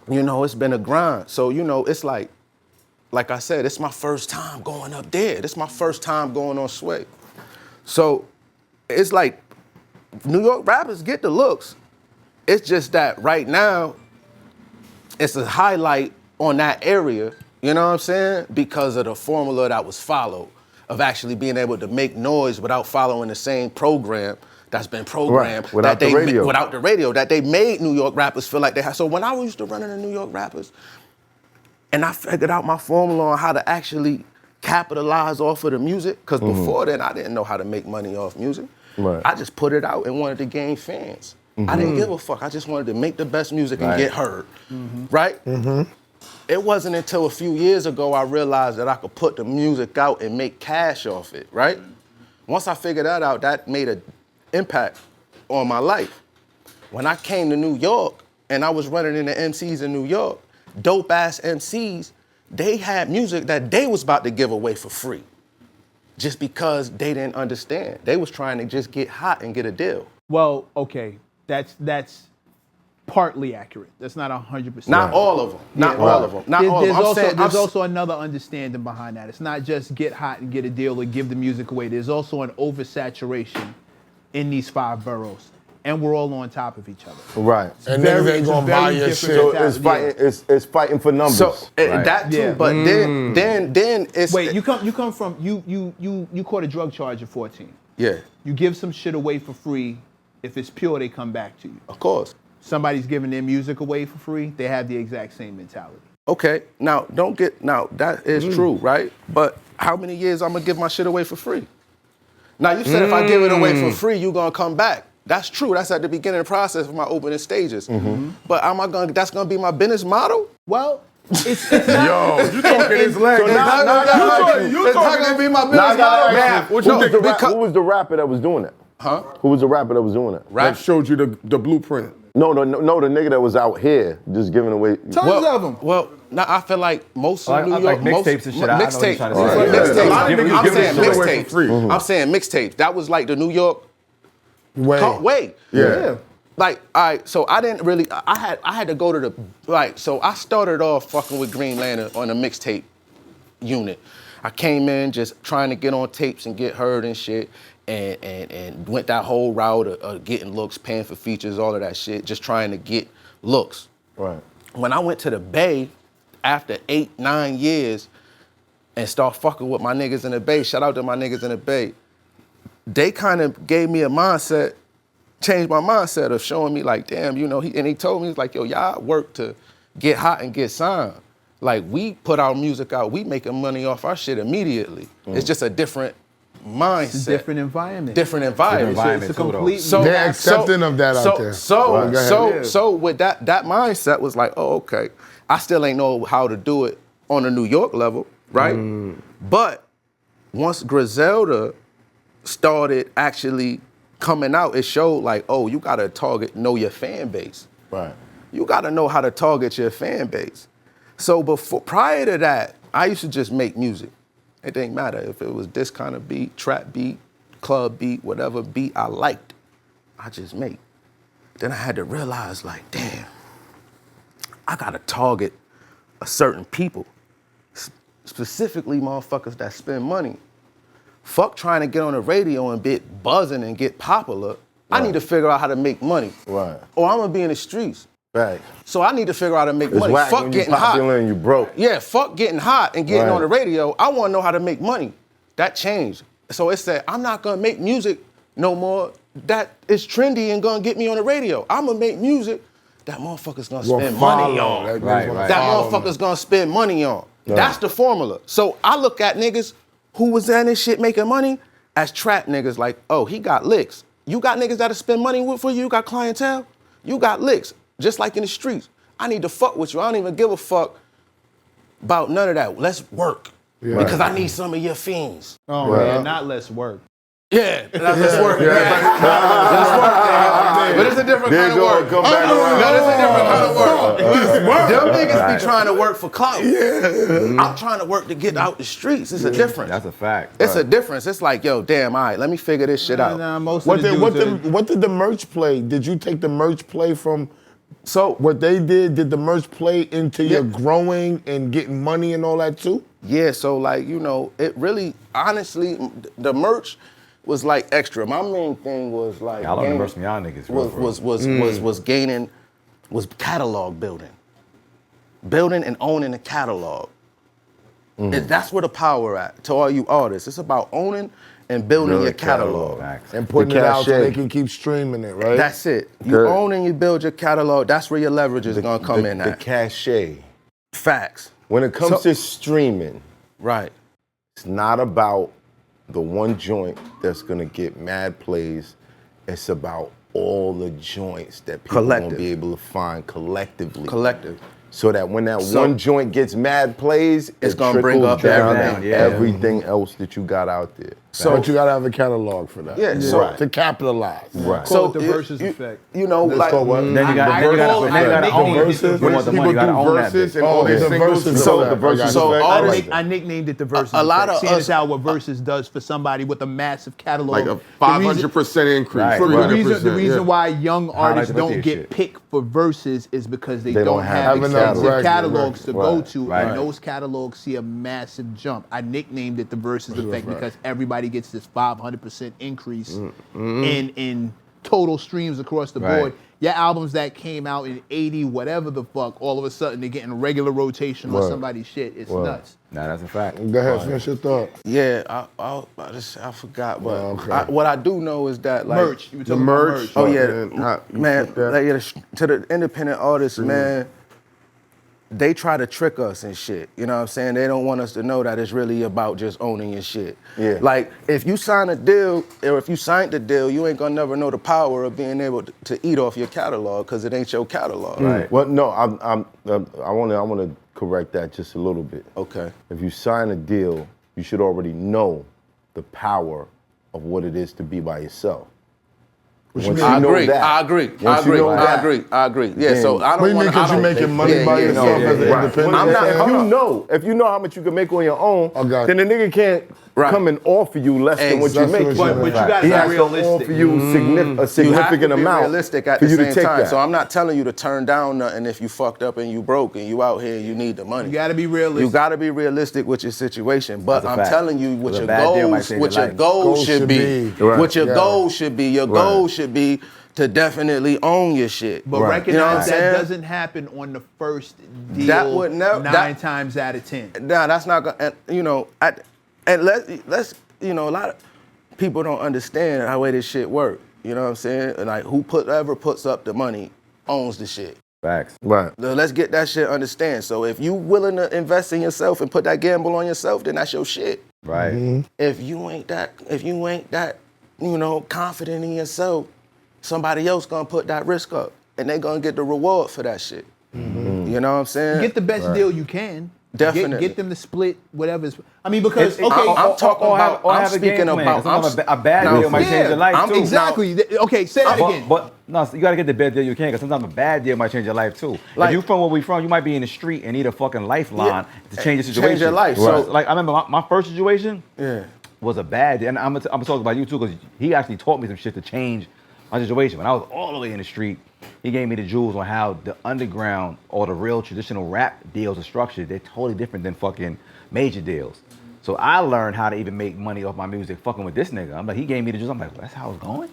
You know, it's been a grind. So, you know, it's like I said, it's my first time going up there. This my first time going on Sway. So it's like New York rappers get the looks. It's just that right now, it's a highlight on that area, you know what I'm saying? Because of the formula that was followed, of actually being able to make noise without following the same program that's been programmed. Right. Without the radio. Without the radio, that they made New York rappers feel like they had. So when I used to run into New York rappers, and I figured out my formula on how to actually capitalize off of the music, because before then, I didn't know how to make money off music. Right. I just put it out and wanted to gain fans. I didn't give a fuck. I just wanted to make the best music and get heard, right? It wasn't until a few years ago I realized that I could put the music out and make cash off it, right? Once I figured that out, that made an impact on my life. When I came to New York and I was running into MCs in New York, dope ass MCs, they had music that they was about to give away for free just because they didn't understand. They was trying to just get hot and get a deal. Well, okay, that's partly accurate. That's not 100%. Not all of them. Not all of them. Not all of them. There's also another understanding behind that. It's not just get hot and get a deal or give the music away. There's also an oversaturation in these 5 boroughs, and we're all on top of each other. Right. And niggas ain't gonna buy your shit. So it's fighting for numbers. So that too, but then it's Wait, you come from you caught a drug charge at 14. Yeah, You give some shit away for free. If it's pure, they come back to you. of course. Somebody's giving their music away for free, they have the exact same mentality. Okay, now that is true, right? But how many years I'm gonna give my shit away for free? Now you said if I give it away for free, you gonna come back. That's true. That's at the beginning of the process of my opening stages. But that's gonna be my business model? Well, it's Yo, you talking his leg. So now It's not gonna be my business model. Who was the rapper that was doing that? Huh? Who was the rapper that was doing that? That showed you the blueprint. No, the nigga that was out here just giving away. tons of them. Well, now I feel like most of New York, mixtapes and shit. I know what you're trying to say. Mixtapes. I'm saying shit away for free. mixtapes. I'm saying mixtapes. That was like the New York way. Yeah. Like, all right, so I didn't really, I had to go to so I started off fucking with Green Lantern on a mixtape unit. I came in just trying to get on tapes and get heard and shit, and went that whole route of getting looks, paying for features, all of that shit, just trying to get looks. Right. When I went to the Bay after 8-9 years and start fucking with my niggas in the Bay, shout out to my niggas in the Bay, they kind of gave me a mindset, changed my mindset of showing me like, damn, you know, he told me, he's like, yo, y'all work to get hot and get signed. Like, we put our music out, we making money off our shit immediately. It's just a different mindset. It's a different environment. Different environment. It's a complete. They're accepting of that out there. So with that mindset was like, oh, okay. I still ain't know how to do it on a New York level, right? But once Griselda started actually coming out, it showed like, oh, you gotta know your fan base. Right. You gotta know how to target your fan base. So prior to that, I used to just make music. It didn't matter if it was this kind of beat, trap beat, club beat, whatever beat I liked, I just make. Then I had to realize like, damn, I gotta target a certain people, specifically motherfuckers that spend money. Fuck trying to get on the radio and be buzzing and get popular. Right. I need to figure out how to make money. Right. Or I'm gonna be in the streets. Right. So I need to figure out how to make money. Whack fuck when getting you hot. And you broke. Yeah, fuck getting hot and getting Right. on the radio. I wanna know how to make money. That changed. So it said, I'm not gonna make music no more that is trendy and gonna get me on the radio. I'm gonna make music that motherfuckers gonna spend money on. That motherfuckers gonna spend money on. Right. That's the formula. So I look at niggas who was in this shit making money as trap niggas like, oh, he got licks. You got niggas that'll spend money for you, you got clientele, you got licks. Just like in the streets. I need to fuck with you. I don't even give a fuck about none of that. Let's work. Yeah. Because I need some of your fiends. Oh, man, not less work. Yeah, let's work. Let's work. But it's a different kind of work. Come back No, it's a different kind of work. Them niggas be trying to work for clout. Yeah. I'm trying to work to get out the streets. It's a difference. That's a fact. It's a difference. It's like, yo, damn, all right, let me figure this shit out. Nah, What did the merch play? Did you take the merch play from So what they did the merch play into your growing and getting money and all that too? Yeah, so like, you know, it really, honestly, the merch was like extra. My main thing was like Y'all on the merch from y'all niggas. Was catalog building. Building and owning a catalog. And that's where the power at to all you artists. It's about owning and building your catalog. And putting it out so they can keep streaming it, right? That's it. You own and you build your catalog, that's where your leverage is gonna come in at. The cachet. Facts. When it comes to streaming, right, it's not about the one joint that's gonna get mad plays. It's about all the joints that people gonna be able to find collectively. So that when that one joint gets mad plays, it's gonna bring up everything else that you got out there. So, but you gotta have a catalog for that. Yeah, so to capitalize. Right. So the versus effect. You know, like then you gotta own verses. You want the money, you gotta own that bitch. And all these singles. So I nicknamed it the versus. A lot of seeing as how what versus does for somebody with a massive catalog. Like a 500% increase. The reason why young artists don't get picked for verses is because they don't have extensive catalogs to go to, and those catalogs see a massive jump. I nicknamed it the versus effect because everybody gets this 500% increase in total streams across the board. Your albums that came out in 80, whatever the fuck, all of a sudden they're getting regular rotation on somebody's shit. It's nuts. Nah, that's a fact. Go ahead, finish your thought. Yeah, I forgot, but what I do know is that like merch. You were talking about merch. Oh yeah, man. Like, to the independent artists, man, they try to trick us and shit. You know what I'm saying? They don't want us to know that it's really about just owning your shit. Yeah. Like if you sign a deal, or if you signed the deal, you ain't gonna never know the power of being able to eat off your catalog because it ain't your catalog. Right. Well, no, I want to correct that just a little bit. Okay. If you sign a deal, you should already know the power of what it is to be by yourself. I agree. Yeah, so I don't want to. What do you mean because you're making money by yourself as an independent? If you know how much you can make on your own, then the nigga can't come and offer you less than what you make. But you gotta be realistic. Offer you a significant amount realistic at for the you to same take time. that. So I'm not telling you to turn down nothing if you fucked up and you broke and you out here and you need the money. You gotta be realistic. You gotta be realistic with your situation. But I'm telling you what your goals should be. What your goals should be. Your goals should be to definitely own your shit. But recognize that doesn't happen on the first deal. That would never. 9 times out of 10. Nah, that's not gonna. You know, and let's you know, a lot of people don't understand how way this shit work. You know what I'm saying? And like whoever puts up the money owns the shit. Facts. Right. So let's get that shit understand. So if you willing to invest in yourself and put that gamble on yourself, then that's your shit. Right. Mm-hmm. If you ain't that, you know, confident in yourself, somebody else gonna put that risk up, and they gonna get the reward for that shit. Mm-hmm. You know what I'm saying? Get the best deal you can. Definitely. Get them to split whatever's. I mean, because I'm talking about. I'm speaking about. A bad deal might change your life too. Exactly. Okay, say that again. But no, you gotta get the best deal you can, because sometimes a bad deal might change your life too. Like, if you from where we from, you might be in the street and need a fucking lifeline to change the situation. Change your life. So, like, I remember my first situation. Yeah. Was a bad deal, and I'm gonna talk about you too, because he actually taught me some shit to change my situation. When I was all the way in the street, he gave me the jewels on how the underground or the real traditional rap deals are structured. They're totally different than fucking major deals. So I learned how to even make money off my music fucking with this nigga. I'm like, he gave me the jewels. I'm like, that's how it's going?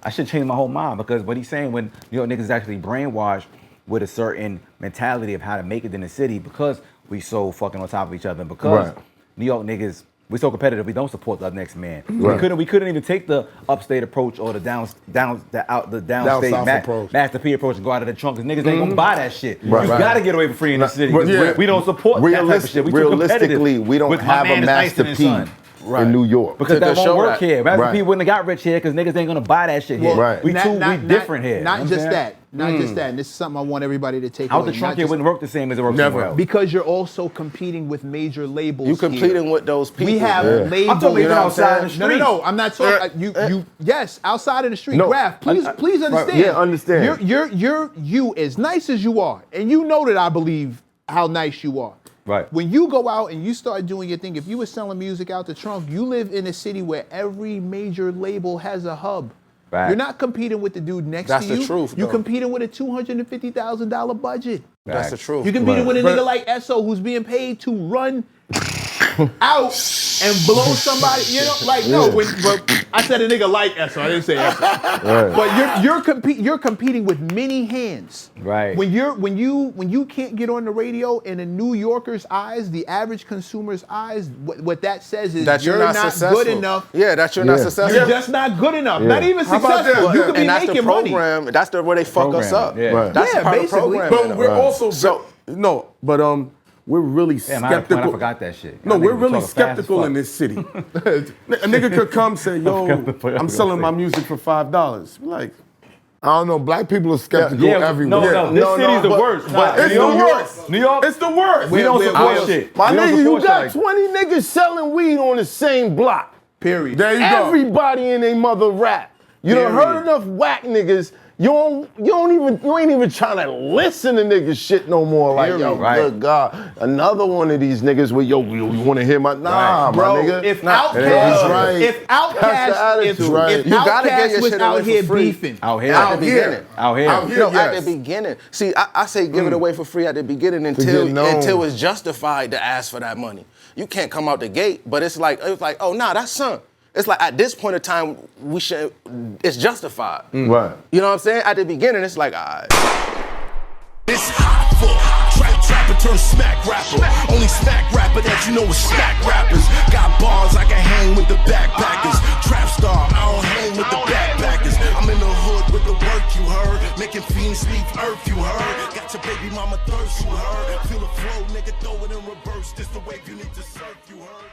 I should change my whole mind, because what he's saying, when New York niggas is actually brainwashed with a certain mentality of how to make it in the city, because we so fucking on top of each other, and because New York niggas, we so competitive, we don't support the next man. Right. We couldn't even take the upstate approach or the downstate approach, Master P approach, and go out of the trunk, because niggas ain't gonna buy that shit. You gotta get away for free in the city. We don't support that type of shit. We too competitive. We don't have a Master P in New York. Because that won't work here. Master P wouldn't have got rich here, because niggas ain't gonna buy that shit here. We different here. Not just that. Not just that. And this is something I want everybody to take away. Out the trunk here wouldn't work the same as it works somewhere else. Because you're also competing with major labels. You competing with those people. We have labels. I'm talking about outside the street. No, I'm not talking. Yes, outside in the street. GRAFH, please understand. Yeah, understand. You as nice as you are, and you know that I believe how nice you are. Right. When you go out and you start doing your thing, if you were selling music out the trunk, you live in a city where every major label has a hub. Right. You're not competing with the dude next That's to you. the truth, You're though. competing with a $250,000 budget. That's the truth. You competing with a nigga like ESSO who's being paid to run out and blow somebody. You know, like no. But I said a nigga like ESSO. I didn't say ESSO. Right. But you're competing with many hands. Right. When you can't get on the radio in a New Yorker's eyes, the average consumer's eyes, what that says is that you're not successful. good enough. Yeah, that you're not successful. You're just not good enough. Not even How about successful. that? You could be and that's making the program. money. That's the where they fuck us up. Programming, yeah. Right. That's Yeah, part of basically. programming. But we're also So- we're really Damn, I skeptical. forgot that shit. No, Y'all we're niggas really talking fast as skeptical fuck. in this city. A nigga could come and say, yo, I'm selling my music for $5. Like, I don't know. Black people are skeptical everywhere. No, this city's the worst. But it's New the York, worst. New York, It's the worst. we don't We're- support we're- shit. My We don't nigga, you support got shit like 20 niggas selling weed on the same block. Period. There you go. Everybody in their mother rap. You done heard enough whack niggas. You ain't even trying to listen to niggas shit no more. Like, yo, Right. good God. Another one of these niggas with, yo, you want to hear my, nah, Bro, my nigga. if Nah, Outkast, that's right. if That's the Outkast, if, attitude, right. if You gotta get Outkast your was shit out away for here free. beefing, Out here. At the beginning. Out here. Out here. No, Yes. at the beginning. See, I say give it away for free at the beginning until get known. it's justified to ask for that money. You can't come out the gate, but it's like, oh, nah, that's son. It's like at this point in time, it's justified. Right. You know what I'm saying? At the beginning, it's like, all right. It's Hoffa, trapper turned smack rapper. Only smack rapper that you know is smack rappers. Got bars, I can hang with the backpackers. Trap star, I don't hang with the backpackers. I'm in the hood with the work, you heard. Making fiends leave earth, you heard. Got your baby mama thirst, you heard. Feel the flow, nigga, throw it in reverse. This the wave you need to surf, you heard.